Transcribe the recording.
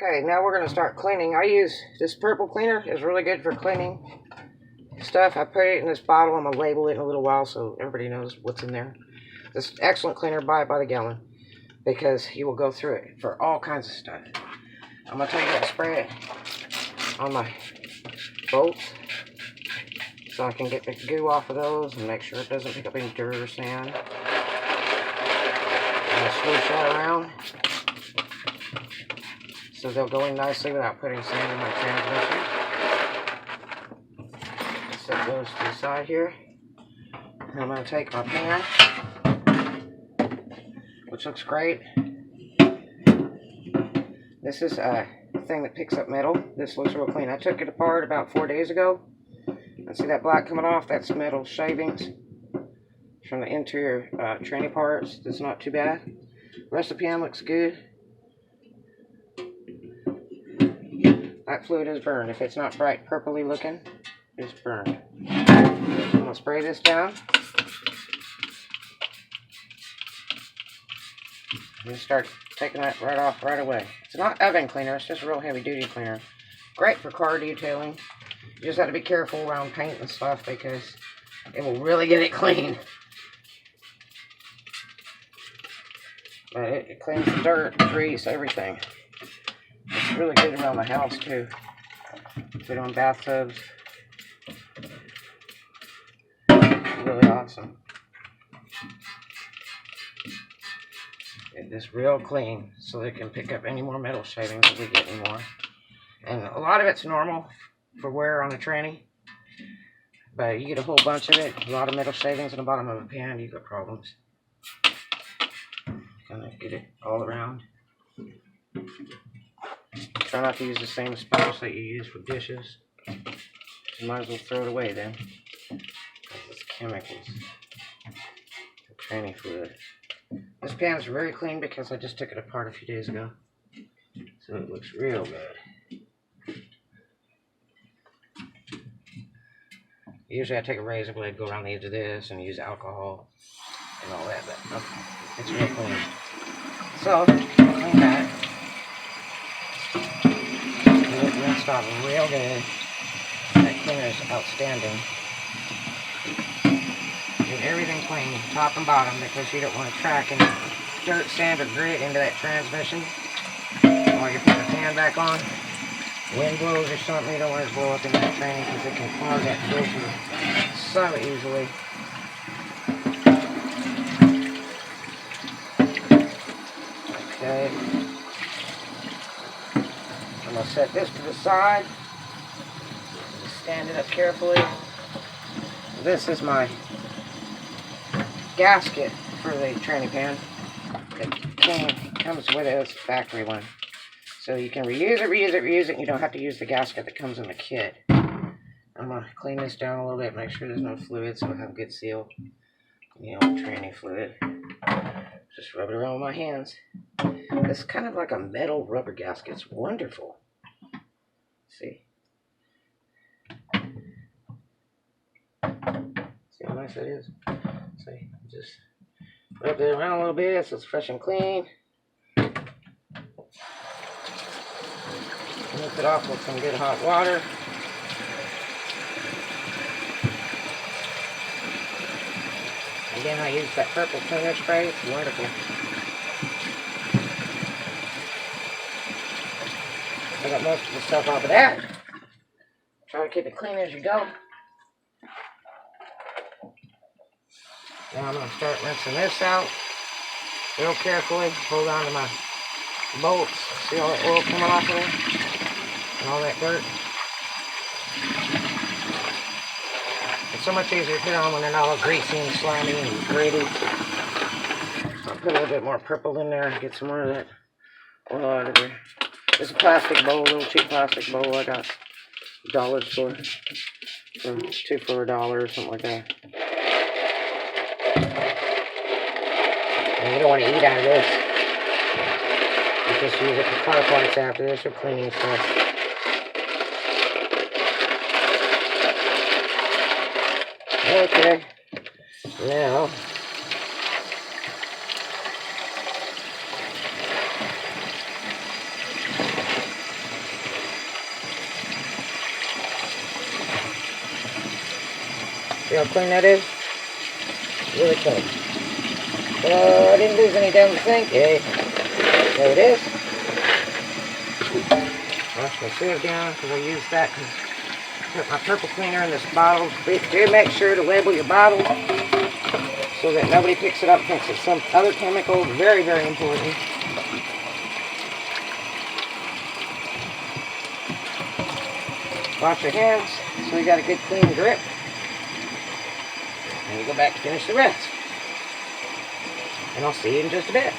Okay, now we're going to start cleaning. I use this purple cleaner. It's really good for cleaning stuff. I put it in this bottle. I'm going to label it in a little while so everybody knows what's in there. This excellent cleaner, buy it by the gallon, because you will go through it for all kinds of stuff. I'm going to tell you how to spray it on my bolts so I can get the goo off of those and make sure it doesn't pick up any dirt or sand. I'm going to swoosh that around so they'll go in nicely without putting sand in my transmission. Set those to the side here. And I'm going to take my pan, which looks great. This is a thing that picks up metal. This looks real clean. I took it apart about 4 days ago. And see that black coming off? That's metal shavings from the interior tranny parts. That's not too bad. The rest of the pan looks good. That fluid is burned. If it's not bright purpley looking, it's burned. I'm going to spray this down. And start taking that right off right away. It's not oven cleaner, it's just a real heavy duty cleaner. Great for car detailing. You just have to be careful around paint and stuff because it will really get it clean. But it cleans the dirt, grease, everything. It's really good around the house too. Put on bathtubs. Really awesome. Get this real clean so they can pick up any more metal shavings if we get any more. And a lot of it's normal for wear on a tranny. But you get a whole bunch of it, a lot of metal shavings in the bottom of a pan, you got problems. Kind of get it all around. Try not to use the same sponge that you use for dishes. You might as well throw it away then. It's chemicals. Tranny fluid. This pan is very clean because I just took it apart a few days ago. So it looks real good. Usually I take a razor blade, go around the edge of this, and use alcohol and all that, but okay, it's real clean. So, clean that. Get it rinsed off real good. That cleaner is outstanding. Get everything clean, top and bottom, because you don't want to track any dirt, sand, or grit into that transmission. While you put the pan back on, wind blows or something, you don't want it to blow up in that tranny because it can clog that filter so easily. Okay. I'm going to set this to the side. Stand it up carefully. This is my gasket for the tranny pan. It comes with it as a factory one. So you can reuse it, and you don't have to use the gasket that comes in the kit. I'm going to clean this down a little bit, make sure there's no fluid so I have a good seal. You know, tranny fluid. Just rub it around with my hands. It's kind of like a metal rubber gasket. It's wonderful. See? See how nice that is? See? Just rub it around a little bit so it's fresh and clean. Rinse it off with some good hot water. Again, I use that purple cleaner spray. It's wonderful. I got most of the stuff off of that. Try to keep it clean as you go. Now I'm going to start rinsing this out real carefully. Hold on to my bolts. See all that oil coming off of there? And all that dirt. It's so much easier to put on when they're not all greasy and slimy and gritty. I'll put a little bit more purple in there and get some more of that oil out of there. It's a plastic bowl, a little cheap plastic bowl I got dollars for. Two for $1 or something like that. And you don't want to eat out of this. You just use it for car parts after this or cleaning stuff. Okay, now how clean that is? Really clean. I didn't lose any down the sink. Yay. There it is. Wash my sieve down because I use that to put my purple cleaner in this bottle. Do make sure to label your bottle so that nobody picks it up and thinks it's some other chemical. Very, very important. Wash your hands so you got a good clean grip. And you go back to finish the rest. And I'll see you in just a bit.